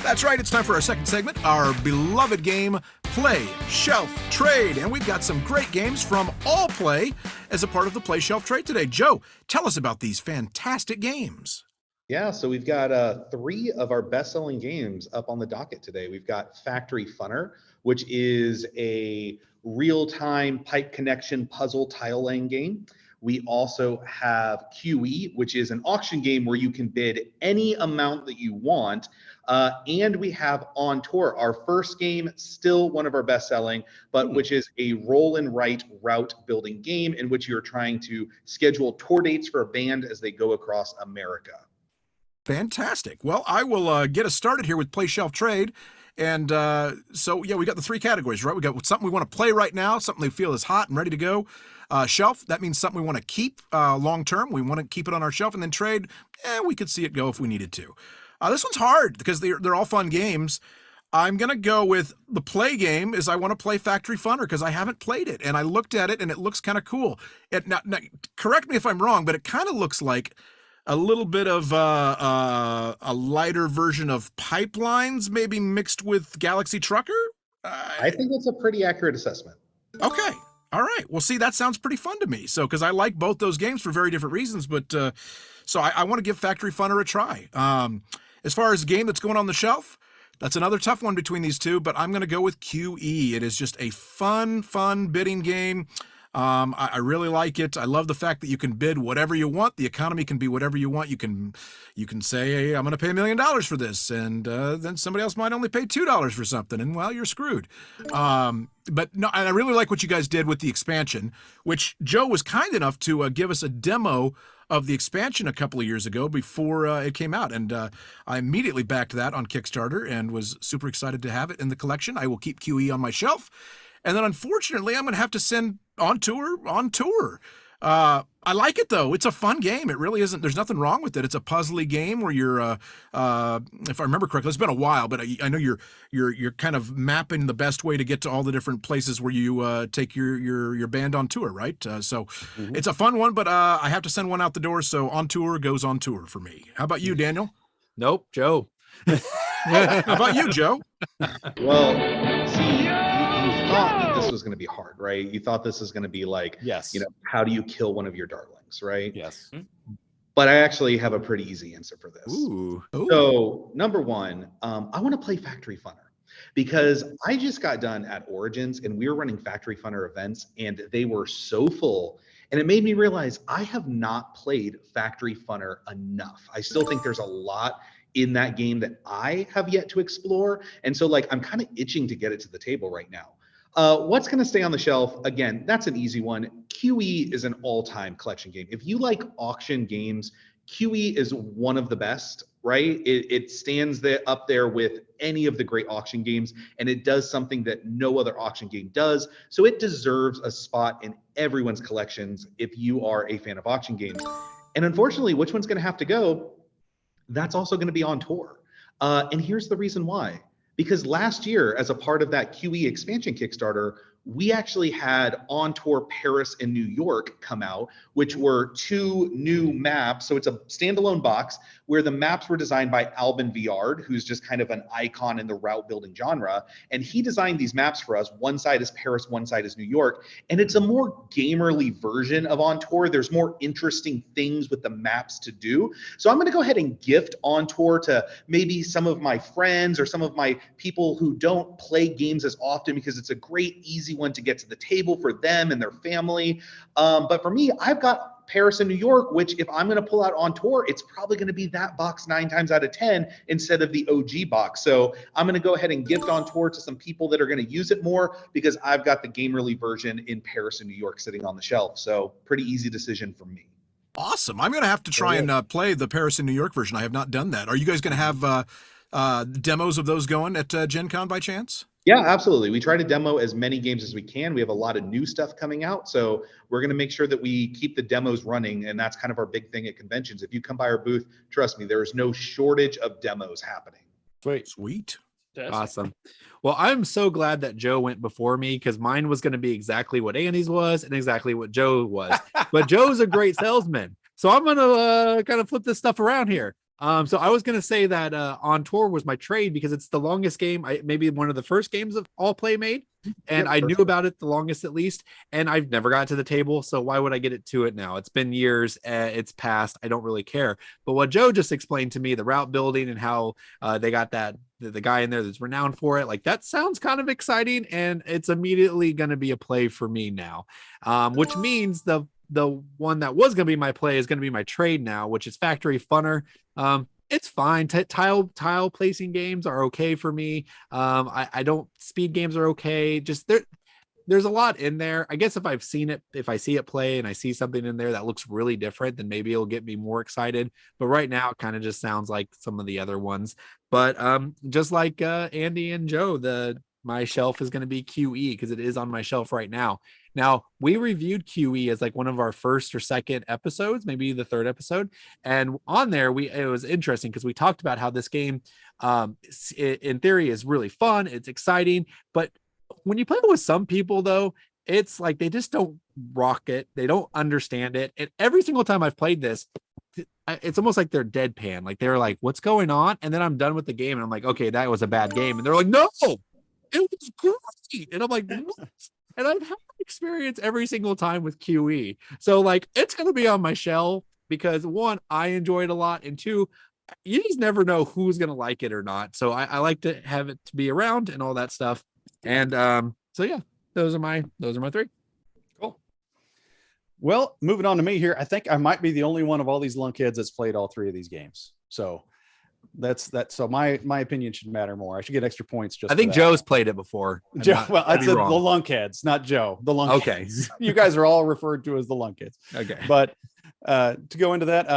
That's right, it's time for our second segment, our beloved game, Play, Shelf, Trade. And we've got some great games from All Play as a part of the Play, Shelf, Trade today. Joe, tell us about these fantastic games. Yeah, so we've got 3 of our best-selling games up on the docket today. We've got Factory Funner, which is a real-time pipe connection puzzle tile laying game. We also have QE, which is an auction game where you can bid any amount that you want. And we have On Tour, our first game, still one of our best-selling, but which is a roll and write route building game in which you're trying to schedule tour dates for a band as they go across America. Fantastic. Well, I will get us started here with Play, Shelf, Trade. And so, we got the 3 categories, right? We got something we want to play right now, something we feel is hot and ready to go. Shelf, that means something we want to keep long-term. We want to keep it on our shelf. And then trade, we could see it go if we needed to. This one's hard because they're all fun games. I'm going to go with the play game is I want to play Factory Funner because I haven't played it. And I looked at it and it looks kind of cool. Now, correct me if I'm wrong, but it kind of looks like a little bit of a lighter version of Pipelines, maybe mixed with Galaxy Trucker? I think that's a pretty accurate assessment. Okay. All right. Well, see, that sounds pretty fun to me. So, because I like both those games for very different reasons, but so I want to give Factory Funner a try. As far as a game that's going on the shelf, that's another tough one between these two, but I'm going to go with QE. It is just a fun bidding game. I really like it. I love the fact that you can bid whatever you want. The economy can be whatever you want. You can say, hey, I'm going to pay $1 million for this. And then somebody else might only pay $2 for something. And well, you're screwed. But no, and I really like what you guys did with the expansion, which Joe was kind enough to give us a demo of the expansion a couple of years ago before it came out. And I immediately backed that on Kickstarter and was super excited to have it in the collection. I will keep QE on my shelf. And then unfortunately, I'm going to have to send On Tour. I like it though. It's a fun game. It really isn't. There's nothing wrong with it. It's a puzzly game where you're, if I remember correctly, it's been a while, but I know you're kind of mapping the best way to get to all the different places where you take your band on tour, right? It's a fun one, but I have to send one out the door. So On Tour goes On Tour for me. How about you, Daniel? Nope, Joe. How about you, Joe? Well, see, you thought that this was going to be hard, right? You thought this was going to be like, Yes. How do you kill one of your darlings, right? Yes. But I actually have a pretty easy answer for this. Ooh. So number one, I want to play Factory Funner because I just got done at Origins and we were running Factory Funner events and they were so full. And it made me realize I have not played Factory Funner enough. I still think there's a lot in that game that I have yet to explore. And so I'm kind of itching to get it to the table right now. What's going to stay on the shelf? Again, that's an easy one. QE is an all-time collection game. If you like auction games, QE is one of the best, right? It stands up there with any of the great auction games, and it does something that no other auction game does. So it deserves a spot in everyone's collections if you are a fan of auction games. And unfortunately, which one's going to have to go? That's also going to be On Tour. And here's the reason why. Because last year, as a part of that QE expansion Kickstarter, we actually had On Tour Paris and New York come out, which were 2 new maps. So it's a standalone box where the maps were designed by Albin Viard, who's just kind of an icon in the route building genre. And he designed these maps for us. One side is Paris, one side is New York. And it's a more gamerly version of On Tour. There's more interesting things with the maps to do. So I'm going to go ahead and gift On Tour to maybe some of my friends or some of my people who don't play games as often because it's a great, easy one to get to the table for them and their family. But for me, I've got Paris and New York, which if I'm going to pull out On Tour, it's probably going to be that box 9 times out of 10 instead of the OG box. So I'm going to go ahead and gift On Tour to some people that are going to use it more because I've got the gamerly version in Paris and New York sitting on the shelf. So pretty easy decision for me. Awesome. I'm going to have to try and play the Paris and New York version. I have not done that. Are you guys going to have demos of those going at Gen Con by chance? Yeah, absolutely. We try to demo as many games as we can. We have a lot of new stuff coming out. So we're going to make sure that we keep the demos running. And that's kind of our big thing at conventions. If you come by our booth, trust me, there is no shortage of demos happening. Sweet. Awesome. Well, I'm so glad that Joe went before me because mine was going to be exactly what Andy's was and exactly what Joe was. But Joe's a great salesman. So I'm going to kind of flip this stuff around here. So I was gonna say that On Tour was my trade because it's the longest game. Maybe one of the first games of All Play made, and Yep, I for knew sure. about it the longest at least. And I've never got to the table, so why would I get it to it now? It's been years. It's past. I don't really care. But what Joe just explained to me, the route building and how they got the guy in there that's renowned for it, like that sounds kind of exciting, and it's immediately going to be a play for me now, which means the one that was going to be my play is going to be my trade now, which is Factory Funner. It's fine. Tile placing games are okay for me. I don't speed games are okay. Just there's a lot in there. I guess if I see it play and I see something in there that looks really different, then maybe it'll get me more excited. But right now it kind of just sounds like some of the other ones. But just like Andy and Joe, my shelf is going to be QE because it is on my shelf right now. Now, we reviewed QE as like one of our first or second episodes, maybe the third episode. And on there, it was interesting because we talked about how this game, in theory, is really fun. It's exciting. But when you play with some people, though, it's like they just don't rock it. They don't understand it. And every single time I've played this, it's almost like they're deadpan. Like they're like, what's going on? And then I'm done with the game. And I'm like, okay, that was a bad game. And they're like, no, it was great. And I'm like, what? And I've had experience every single time with QE. So like it's gonna be on my shelf because one, I enjoy it a lot, and two, you just never know who's gonna like it or not. So I like to have it to be around and all that stuff. And so yeah, those are my three. Cool. Well, moving on to me here. I think I might be the only one of all these lunkheads that's played all three of these games. So that's that. So my opinion should matter more. I should get extra points. Just I think Joe's played it before. Joe. Well, I said the lunkheads, not Joe. The lunkheads. Okay. You guys are all referred to as the lunkheads. Okay. But to go into that,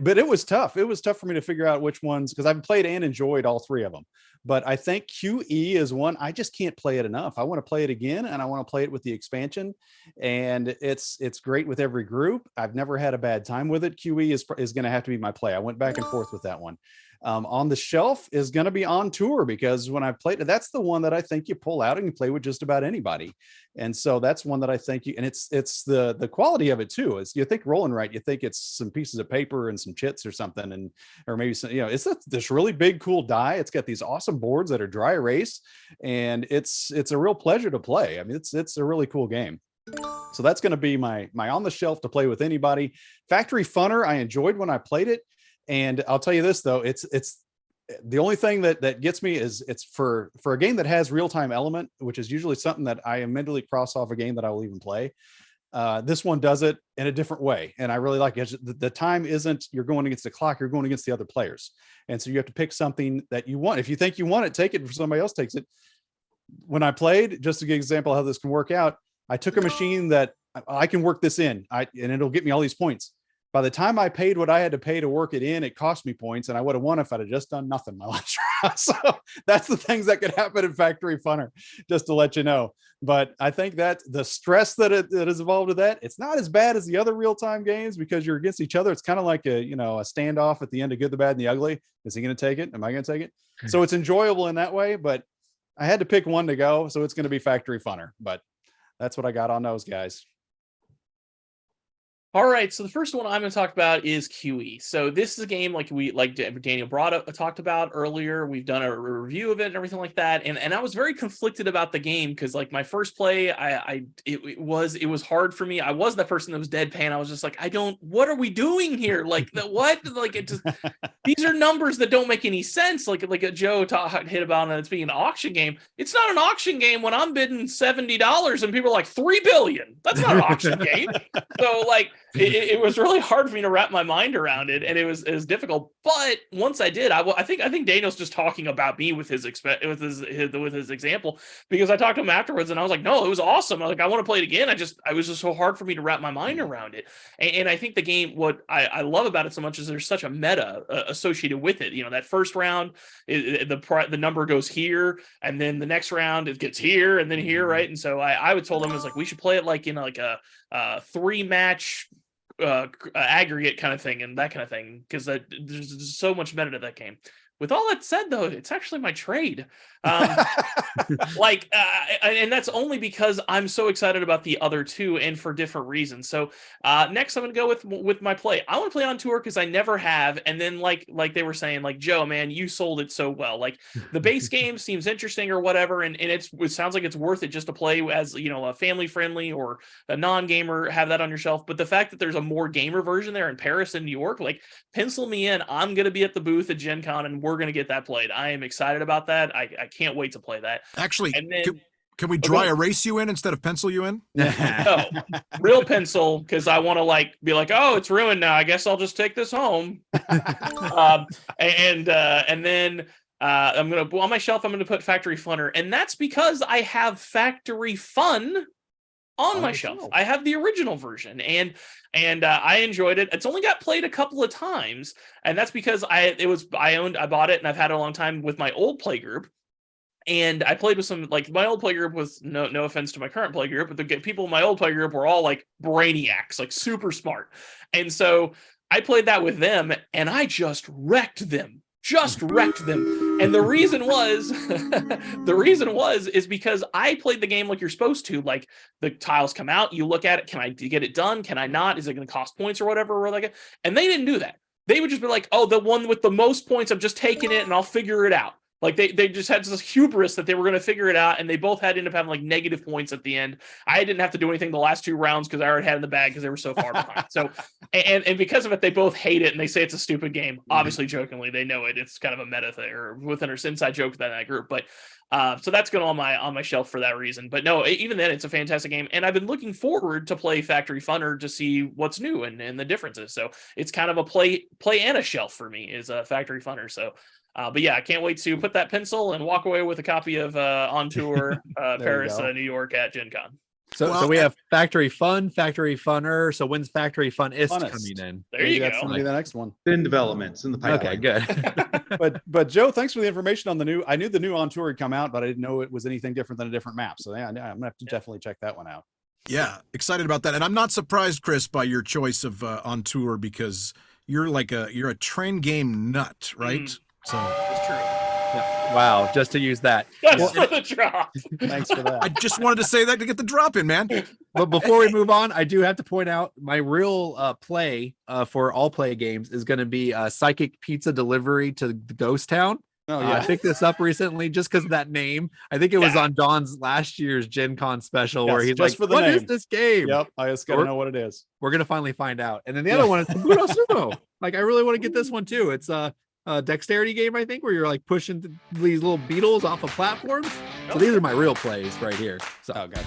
but it was tough. It was tough for me to figure out which ones because I've played and enjoyed all three of them. But I think QE is one I just can't play it enough. I want to play it again, and I want to play it with the expansion. And it's great with every group. I've never had a bad time with it. QE is going to have to be my play. I went back and forth with that one. On the shelf is going to be On Tour because when I played it, that's the one that I think you pull out and you play with just about anybody. And so that's one that I think and it's the quality of it too. Is you think rolling right, you think it's some pieces of paper and some chits or something, and or maybe some, it's this really big cool die. It's got these awesome boards that are dry erase, and it's a real pleasure to play. I mean, it's a really cool game. So that's going to be my on the shelf to play with anybody. Factory Funner, I enjoyed when I played it. And I'll tell you this though, it's the only thing that gets me is it's for a game that has real-time element, which is usually something that I immediately cross off a game that I will even play. This one does it in a different way. And I really like it. The time isn't you're going against the clock, you're going against the other players. And so you have to pick something that you want. If you think you want it, take it. If somebody else takes it. When I played, just to give an example of how this can work out, I took a machine that I can work this in, and it'll get me all these points. By the time I paid what I had to pay to work it in, it cost me points, and I would have won if I'd have just done nothing my last round. So that's the things that could happen in Factory Funner, just to let you know. But I think that the stress that is involved with that, it's not as bad as the other real-time games because you're against each other. It's kind of like a standoff at the end of Good, the Bad, and the Ugly. Is he going to take it? Am I going to take it? So it's enjoyable in that way, but I had to pick one to go, so it's going to be Factory Funner. But that's what I got on those guys. All right, so the first one I'm going to talk about is QE. So this is a game like Daniel talked about earlier. We've done a review of it and everything like that, and I was very conflicted about the game because like my first play, it was hard for me. I was that person that was deadpan. I was just like, what are we doing here? Like what? Like it just these are numbers that don't make any sense. Like Joe hit about it's being an auction game. It's not an auction game when I'm bidding $70 and people are like $3 billion. That's not an auction game. So like. It was really hard for me to wrap my mind around it, and it was difficult. But once I did, I think Daniel's just talking about me with his example because I talked to him afterwards, and I was like, no, it was awesome. I was like, I want to play it again. It was just so hard for me to wrap my mind around it. And I think the game, what I love about it so much is there's such a meta associated with it. That first round, the number goes here, and then the next round it gets here, and then here, right? And so I would told him it's like we should play it like in like a 3-match aggregate kind of thing and that kind of thing because there's so much meta to that game. With all that said, though, it's actually my trade. And that's only because I'm so excited about the other two and for different reasons. So next I'm going to go with my play. I want to play On Tour because I never have. And then like they were saying, like, Joe, man, you sold it so well. Like the base game seems interesting or whatever. And it sounds like it's worth it just to play as, a family friendly or a non-gamer, have that on your shelf. But the fact that there's a more gamer version there in Paris and New York, like, pencil me in. I'm going to be at the booth at Gen Con and we're going to get that played. I am excited about that. I can't wait to play that. Actually, and then, can we dry erase you in instead of pencil you in? No, real pencil, because I want to be like, oh, it's ruined now. I guess I'll just take this home. And then I'm gonna on my shelf. I'm gonna put Factory Funner, and that's because I have Factory Fun on my shelf. I have the original version, and I enjoyed it. It's only got played a couple of times, and that's because I bought it, and I've had it a long time with my old play group. And I played with some, like, my old play group was no offense to my current play group, but the people in my old play group were all like brainiacs, like super smart. And so I played that with them and I just wrecked them. And the reason was because I played the game like you're supposed to. Like, the tiles come out, you look at it, can I get it done? Can I not? Is it going to cost points or whatever? And they didn't do that. They would just be like, oh, the one with the most points, I'm just taking it and I'll figure it out. Like, they just had this hubris that they were going to figure it out, and they both had to end up having like negative points at the end. I didn't have to do anything the last two rounds because I already had it in the bag because they were so far behind. So, and because of it, they both hate it and they say it's a stupid game. Obviously, jokingly, they know it. It's kind of a meta thing or within our inside joke within that group. But so that's going on my shelf for that reason. But no, even then, it's a fantastic game, and I've been looking forward to play Factory Funner to see what's new and the differences. So it's kind of a play and a shelf for me is a Factory Funner. So. But yeah, I can't wait to put that pencil and walk away with a copy of On Tour Paris, New York at Gen Con. So we have Factory Fun, Factory Funner. So when's Factory Funist coming in? There you go. That's gonna be the next one. In development, it's in the pipeline. Okay, good. but Joe, thanks for the information on the new. I knew the new On Tour had come out, but I didn't know it was anything different than a different map. So yeah, I'm gonna have to definitely check that one out. Yeah, excited about that. And I'm not surprised, Chris, by your choice of On Tour, because you're a train game nut, right? So it's true. Yeah. Wow, just to use that. Just for the drop. Thanks for that. I just wanted to say that to get the drop in, man. But before we move on, I do have to point out my real play for all play games is going to be Psychic Pizza Delivery to the Ghost Town. Oh yeah, I picked this up recently just because of that name. I think it was on Don's last year's Gen Con special where he's just like, for the "What name. is this game?" Yep, I just gotta know what it is. We're gonna finally find out. And then the other one is Kabuto Sumo. Like, I really want to get this one too. It's a dexterity game, I think, where you're like pushing these little beetles off of platforms. So these are my real plays right here. So gotcha.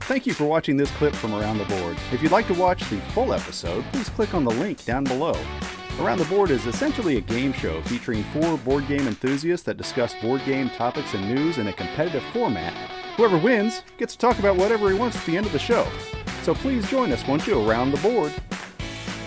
Thank you for watching this clip from Around the Board. If you'd like to watch the full episode, please click on the link down below. Around the Board is essentially a game show featuring 4 board game enthusiasts that discuss board game topics and news in a competitive format. Whoever wins gets to talk about whatever he wants at the end of the show. So please join us, won't you, around the board.